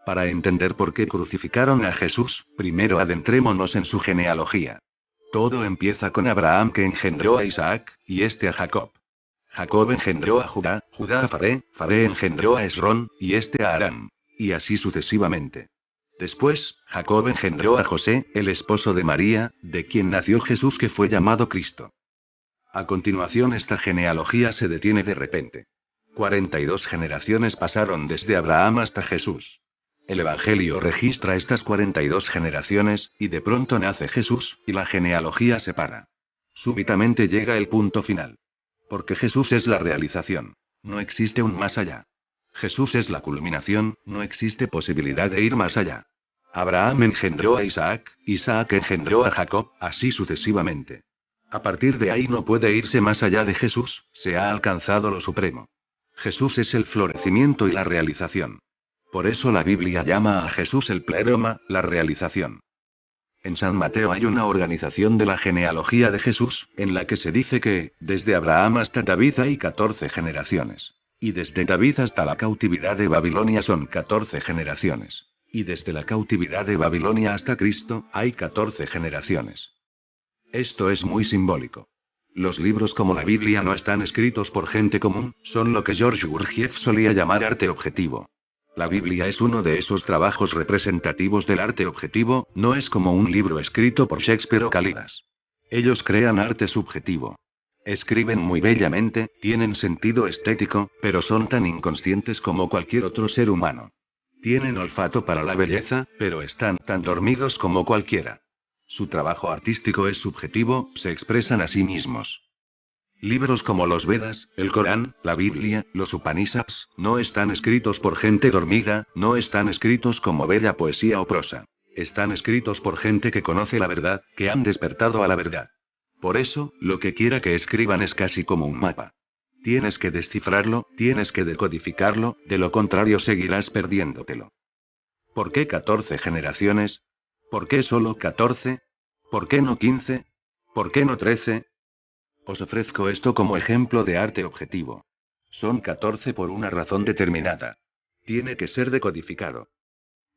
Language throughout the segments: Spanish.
Para entender por qué crucificaron a Jesús, primero adentrémonos en su genealogía. Todo empieza con Abraham, que engendró a Isaac, y este a Jacob. Jacob engendró a Judá, Judá a Faré, Faré engendró a Esrón, y este a Aram. Y así sucesivamente. Después, Jacob engendró a José, el esposo de María, de quien nació Jesús, que fue llamado Cristo. A continuación esta genealogía se detiene de repente. 42 generaciones pasaron desde Abraham hasta Jesús. El Evangelio registra estas 42 generaciones, y de pronto nace Jesús, y la genealogía se para. Súbitamente llega el punto final. Porque Jesús es la realización. No existe un más allá. Jesús es la culminación, no existe posibilidad de ir más allá. Abraham engendró a Isaac, Isaac engendró a Jacob, así sucesivamente. A partir de ahí no puede irse más allá de Jesús, se ha alcanzado lo supremo. Jesús es el florecimiento y la realización. Por eso la Biblia llama a Jesús el pleroma, la realización. En San Mateo hay una organización de la genealogía de Jesús, en la que se dice que, desde Abraham hasta David hay 14 generaciones. Y desde David hasta la cautividad de Babilonia son 14 generaciones. Y desde la cautividad de Babilonia hasta Cristo, hay 14 generaciones. Esto es muy simbólico. Los libros como la Biblia no están escritos por gente común, son lo que George Gurdjieff solía llamar arte objetivo. La Biblia es uno de esos trabajos representativos del arte objetivo, no es como un libro escrito por Shakespeare o Cálidas. Ellos crean arte subjetivo. Escriben muy bellamente, tienen sentido estético, pero son tan inconscientes como cualquier otro ser humano. Tienen olfato para la belleza, pero están tan dormidos como cualquiera. Su trabajo artístico es subjetivo, se expresan a sí mismos. Libros como los Vedas, el Corán, la Biblia, los Upanishads, no están escritos por gente dormida, no están escritos como bella poesía o prosa. Están escritos por gente que conoce la verdad, que han despertado a la verdad. Por eso, lo que quiera que escriban es casi como un mapa. Tienes que descifrarlo, tienes que decodificarlo, de lo contrario seguirás perdiéndotelo. ¿Por qué 14 generaciones? ¿Por qué solo 14? ¿Por qué no 15? ¿Por qué no 13? Os ofrezco esto como ejemplo de arte objetivo. Son 14 por una razón determinada. Tiene que ser decodificado.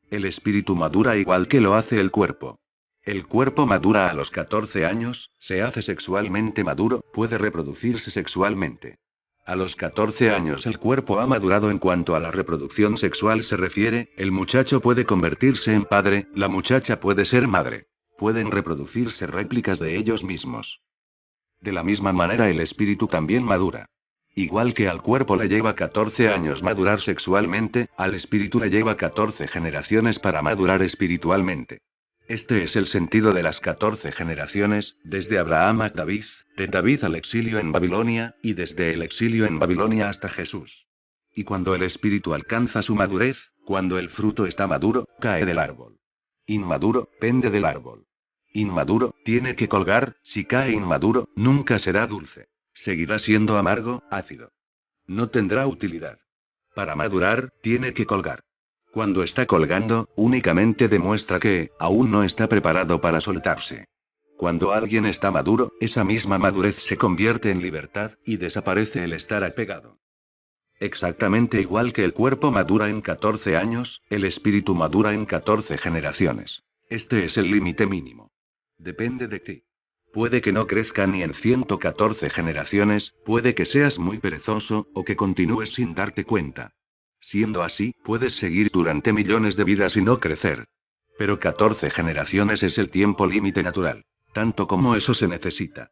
El espíritu madura igual que lo hace el cuerpo. El cuerpo madura a los 14 años, se hace sexualmente maduro, puede reproducirse sexualmente. A los 14 años el cuerpo ha madurado en cuanto a la reproducción sexual se refiere, el muchacho puede convertirse en padre, la muchacha puede ser madre. Pueden reproducirse réplicas de ellos mismos. De la misma manera el espíritu también madura. Igual que al cuerpo le lleva 14 años madurar sexualmente, al espíritu le lleva 14 generaciones para madurar espiritualmente. Este es el sentido de las 14 generaciones, desde Abraham a David, de David al exilio en Babilonia, y desde el exilio en Babilonia hasta Jesús. Y cuando el espíritu alcanza su madurez, cuando el fruto está maduro, cae del árbol. Inmaduro, pende del árbol. Inmaduro, tiene que colgar, si cae inmaduro, nunca será dulce. Seguirá siendo amargo, ácido. No tendrá utilidad. Para madurar, tiene que colgar. Cuando está colgando, únicamente demuestra que, aún no está preparado para soltarse. Cuando alguien está maduro, esa misma madurez se convierte en libertad, y desaparece el estar apegado. Exactamente igual que el cuerpo madura en 14 años, el espíritu madura en 14 generaciones. Este es el límite mínimo. Depende de ti. Puede que no crezca ni en 114 generaciones, puede que seas muy perezoso, o que continúes sin darte cuenta. Siendo así, puedes seguir durante millones de vidas y no crecer. Pero 14 generaciones es el tiempo límite natural. Tanto como eso se necesita.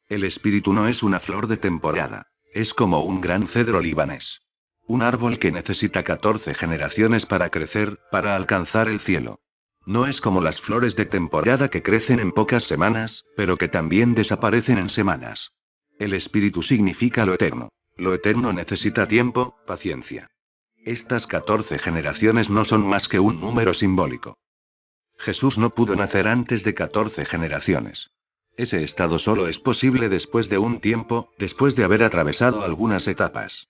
El espíritu no es una flor de temporada. Es como un gran cedro libanés. Un árbol que necesita 14 generaciones para crecer, para alcanzar el cielo. No es como las flores de temporada que crecen en pocas semanas, pero que también desaparecen en semanas. El espíritu significa lo eterno. Lo eterno necesita tiempo, paciencia. Estas 14 generaciones no son más que un número simbólico. Jesús no pudo nacer antes de 14 generaciones. Ese estado solo es posible después de un tiempo, después de haber atravesado algunas etapas.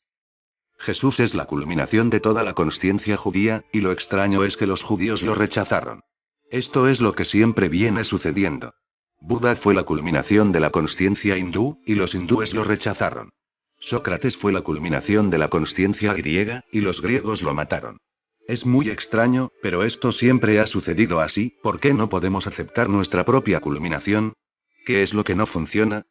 Jesús es la culminación de toda la consciencia judía, y lo extraño es que los judíos lo rechazaron. Esto es lo que siempre viene sucediendo. Buda fue la culminación de la consciencia hindú, y los hindúes lo rechazaron. Sócrates fue la culminación de la consciencia griega, y los griegos lo mataron. Es muy extraño, pero esto siempre ha sucedido así. ¿Por qué no podemos aceptar nuestra propia culminación? ¿Qué es lo que no funciona?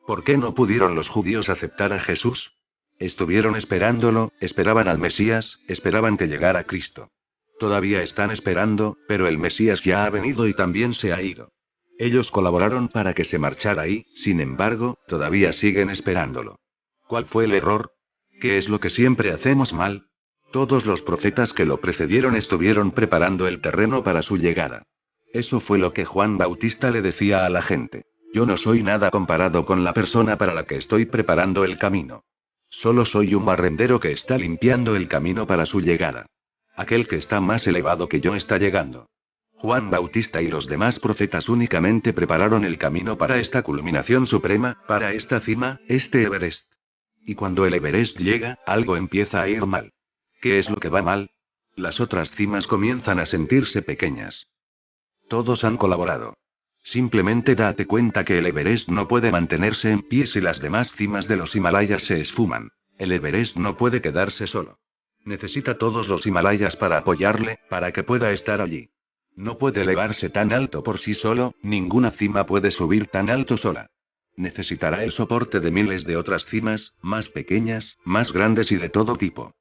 ¿Por qué no pudieron los judíos aceptar a Jesús? Estuvieron esperándolo, esperaban al Mesías, esperaban que llegara Cristo. Todavía están esperando, pero el Mesías ya ha venido y también se ha ido. Ellos colaboraron para que se marchara y, sin embargo, todavía siguen esperándolo. ¿Cuál fue el error? ¿Qué es lo que siempre hacemos mal? Todos los profetas que lo precedieron estuvieron preparando el terreno para su llegada. Eso fue lo que Juan Bautista le decía a la gente. Yo no soy nada comparado con la persona para la que estoy preparando el camino. Solo soy un barrendero que está limpiando el camino para su llegada. Aquel que está más elevado que yo está llegando. Juan Bautista y los demás profetas únicamente prepararon el camino para esta culminación suprema, para esta cima, este Everest. Y cuando el Everest llega, algo empieza a ir mal. ¿Qué es lo que va mal? Las otras cimas comienzan a sentirse pequeñas. Todos han colaborado. Simplemente date cuenta que el Everest no puede mantenerse en pie si las demás cimas de los Himalayas se esfuman. El Everest no puede quedarse solo. Necesita todos los Himalayas para apoyarle, para que pueda estar allí. No puede elevarse tan alto por sí solo, ninguna cima puede subir tan alto sola. Necesitará el soporte de miles de otras cimas, más pequeñas, más grandes y de todo tipo.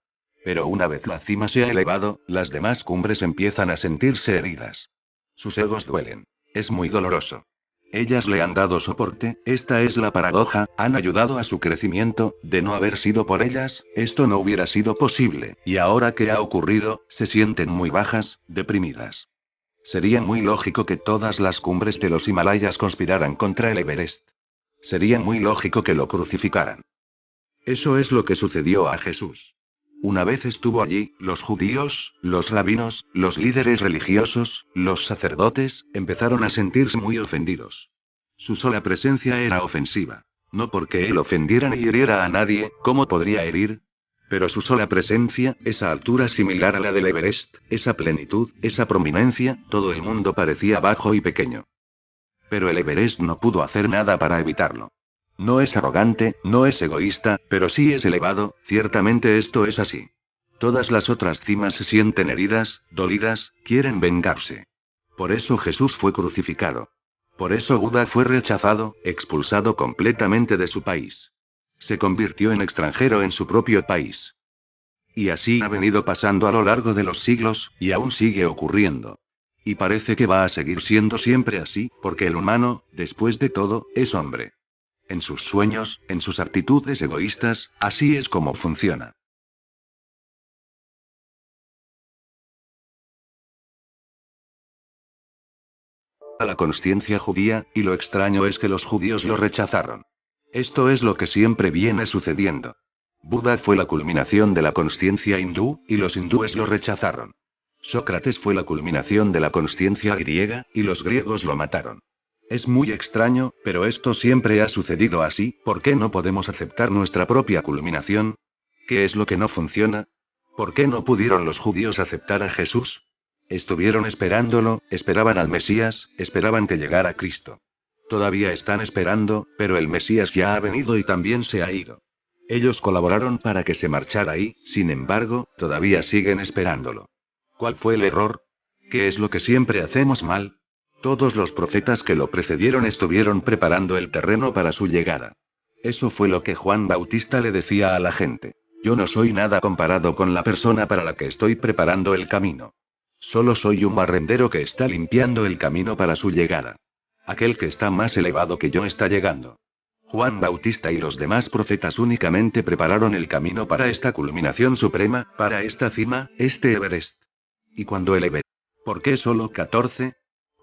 Pero una vez la cima se ha elevado, las demás cumbres empiezan a sentirse heridas. Sus egos duelen. Es muy doloroso. Ellas le han dado soporte, esta es la paradoja, han ayudado a su crecimiento, de no haber sido por ellas, esto no hubiera sido posible, y ahora que ha ocurrido, se sienten muy bajas, deprimidas. Sería muy lógico que todas las cumbres de los Himalayas conspiraran contra el Everest. Sería muy lógico que lo crucificaran. Eso es lo que sucedió a Jesús. Una vez estuvo allí, los judíos, los rabinos, los líderes religiosos, los sacerdotes, empezaron a sentirse muy ofendidos. Su sola presencia era ofensiva. No porque él ofendiera ni hiriera a nadie, ¿cómo podría herir? Pero su sola presencia, esa altura similar a la del Everest, esa plenitud, esa prominencia, todo el mundo parecía bajo y pequeño. Pero el Everest no pudo hacer nada para evitarlo. No es arrogante, no es egoísta, pero sí es elevado, ciertamente esto es así. Todas las otras cimas se sienten heridas, dolidas, quieren vengarse. Por eso Jesús fue crucificado. Por eso Buda fue rechazado, expulsado completamente de su país. Se convirtió en extranjero en su propio país. Y así ha venido pasando a lo largo de los siglos, y aún sigue ocurriendo. Y parece que va a seguir siendo siempre así, porque el humano, después de todo, es hombre. En sus sueños, en sus actitudes egoístas, así es como funciona. A la consciencia judía, y lo extraño es que los judíos lo rechazaron. Esto es lo que siempre viene sucediendo. Buda fue la culminación de la consciencia hindú, y los hindúes lo rechazaron. Sócrates fue la culminación de la consciencia griega, y los griegos lo mataron. Es muy extraño, pero esto siempre ha sucedido así. ¿Por qué no podemos aceptar nuestra propia culminación? ¿Qué es lo que no funciona? ¿Por qué no pudieron los judíos aceptar a Jesús? Estuvieron esperándolo, esperaban al Mesías, esperaban que llegara Cristo. Todavía están esperando, pero el Mesías ya ha venido y también se ha ido. Ellos colaboraron para que se marchara y, sin embargo, todavía siguen esperándolo. ¿Cuál fue el error? ¿Qué es lo que siempre hacemos mal? Todos los profetas que lo precedieron estuvieron preparando el terreno para su llegada. Eso fue lo que Juan Bautista le decía a la gente. Yo no soy nada comparado con la persona para la que estoy preparando el camino. Solo soy un barrendero que está limpiando el camino para su llegada. Aquel que está más elevado que yo está llegando. Juan Bautista y los demás profetas únicamente prepararon el camino para esta culminación suprema, para esta cima, este Everest. Y cuando el Everest. ¿Por qué solo 14?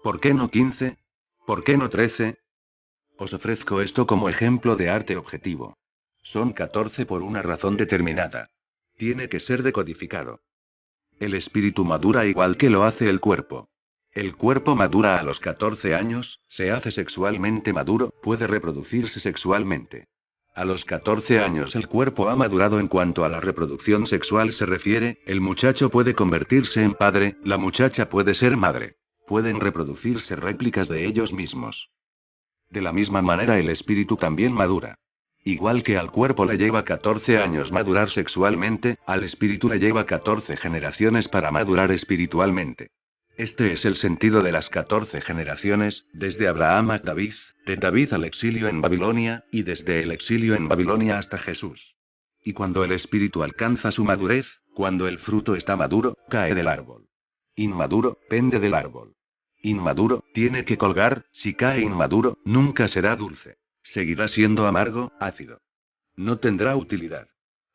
¿Por qué no 15? ¿Por qué no 13? Os ofrezco esto como ejemplo de arte objetivo. Son 14 por una razón determinada. Tiene que ser decodificado. El espíritu madura igual que lo hace el cuerpo. El cuerpo madura a los 14 años, se hace sexualmente maduro, puede reproducirse sexualmente. A los 14 años el cuerpo ha madurado en cuanto a la reproducción sexual se refiere, el muchacho puede convertirse en padre, la muchacha puede ser madre. Pueden reproducirse réplicas de ellos mismos. De la misma manera el espíritu también madura. Igual que al cuerpo le lleva 14 años madurar sexualmente, al espíritu le lleva 14 generaciones para madurar espiritualmente. Este es el sentido de las 14 generaciones, desde Abraham a David, de David al exilio en Babilonia, y desde el exilio en Babilonia hasta Jesús. Y cuando el espíritu alcanza su madurez, cuando el fruto está maduro, cae del árbol. Inmaduro, pende del árbol. Inmaduro, tiene que colgar, si cae inmaduro, nunca será dulce. Seguirá siendo amargo, ácido. No tendrá utilidad.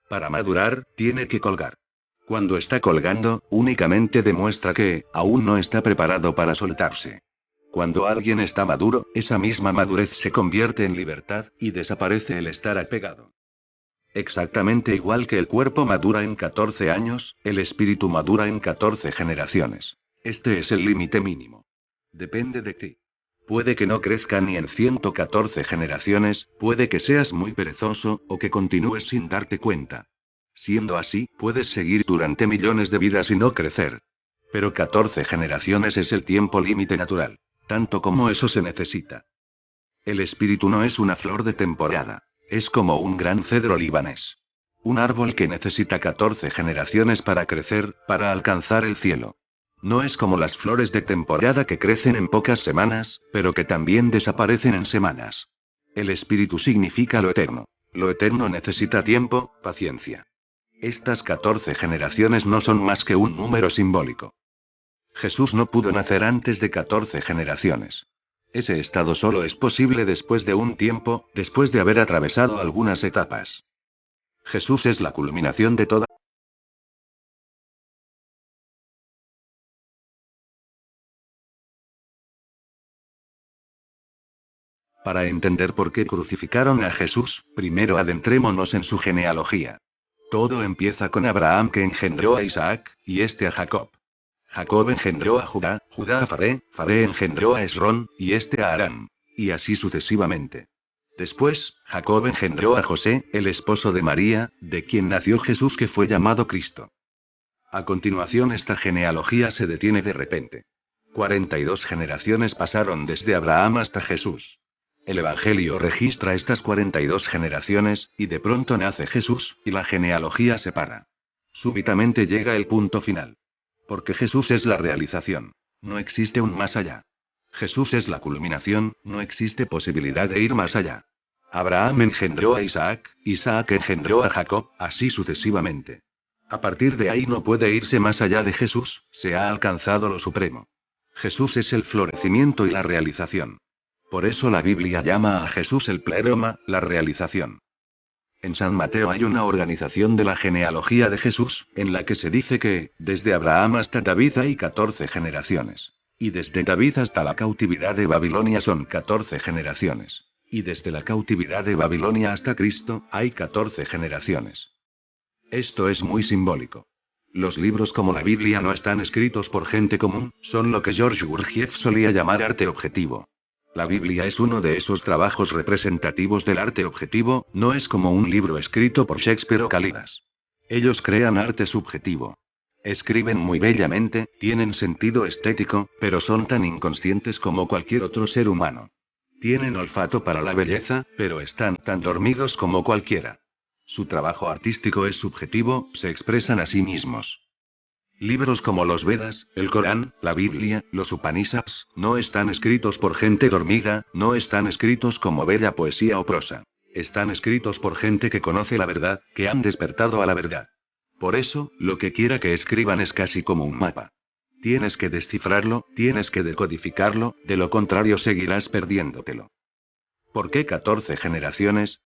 Para madurar, tiene que colgar. Cuando está colgando, únicamente demuestra que, aún no está preparado para soltarse. Cuando alguien está maduro, esa misma madurez se convierte en libertad, y desaparece el estar apegado. Exactamente igual que el cuerpo madura en 14 años, el espíritu madura en 14 generaciones. Este es el límite mínimo. Depende de ti. Puede que no crezca ni en 114 generaciones, puede que seas muy perezoso, o que continúes sin darte cuenta. Siendo así, puedes seguir durante millones de vidas y no crecer. Pero 14 generaciones es el tiempo límite natural. Tanto como eso se necesita. El espíritu no es una flor de temporada. Es como un gran cedro libanés. Un árbol que necesita 14 generaciones para crecer, para alcanzar el cielo. No es como las flores de temporada que crecen en pocas semanas, pero que también desaparecen en semanas. El espíritu significa lo eterno. Lo eterno necesita tiempo, paciencia. Estas 14 generaciones no son más que un número simbólico. Jesús no pudo nacer antes de 14 generaciones. Ese estado solo es posible después de un tiempo, después de haber atravesado algunas etapas. Jesús es la culminación de toda. Para entender por qué crucificaron a Jesús, primero adentrémonos en su genealogía. Todo empieza con Abraham que engendró a Isaac, y este a Jacob. Jacob engendró a Judá, Judá a Faré, Faré engendró a Esrón, y este a Aram. Y así sucesivamente. Después, Jacob engendró a José, el esposo de María, de quien nació Jesús que fue llamado Cristo. A continuación esta genealogía se detiene de repente. 42 generaciones pasaron desde Abraham hasta Jesús. El Evangelio registra estas 42 generaciones, y de pronto nace Jesús, y la genealogía se para. Súbitamente llega el punto final. Porque Jesús es la realización. No existe un más allá. Jesús es la culminación, no existe posibilidad de ir más allá. Abraham engendró a Isaac, Isaac engendró a Jacob, así sucesivamente. A partir de ahí no puede irse más allá de Jesús, se ha alcanzado lo supremo. Jesús es el florecimiento y la realización. Por eso la Biblia llama a Jesús el pleroma, la realización. En San Mateo hay una organización de la genealogía de Jesús, en la que se dice que, desde Abraham hasta David hay 14 generaciones. Y desde David hasta la cautividad de Babilonia son 14 generaciones. Y desde la cautividad de Babilonia hasta Cristo, hay 14 generaciones. Esto es muy simbólico. Los libros como la Biblia no están escritos por gente común, son lo que George Gurdjieff solía llamar arte objetivo. La Biblia es uno de esos trabajos representativos del arte objetivo, no es como un libro escrito por Shakespeare o Cálidas. Ellos crean arte subjetivo. Escriben muy bellamente, tienen sentido estético, pero son tan inconscientes como cualquier otro ser humano. Tienen olfato para la belleza, pero están tan dormidos como cualquiera. Su trabajo artístico es subjetivo, se expresan a sí mismos. Libros como los Vedas, el Corán, la Biblia, los Upanishads, no están escritos por gente dormida, no están escritos como bella poesía o prosa. Están escritos por gente que conoce la verdad, que han despertado a la verdad. Por eso, lo que quiera que escriban es casi como un mapa. Tienes que descifrarlo, tienes que decodificarlo, de lo contrario seguirás perdiéndotelo. ¿Por qué 14 generaciones?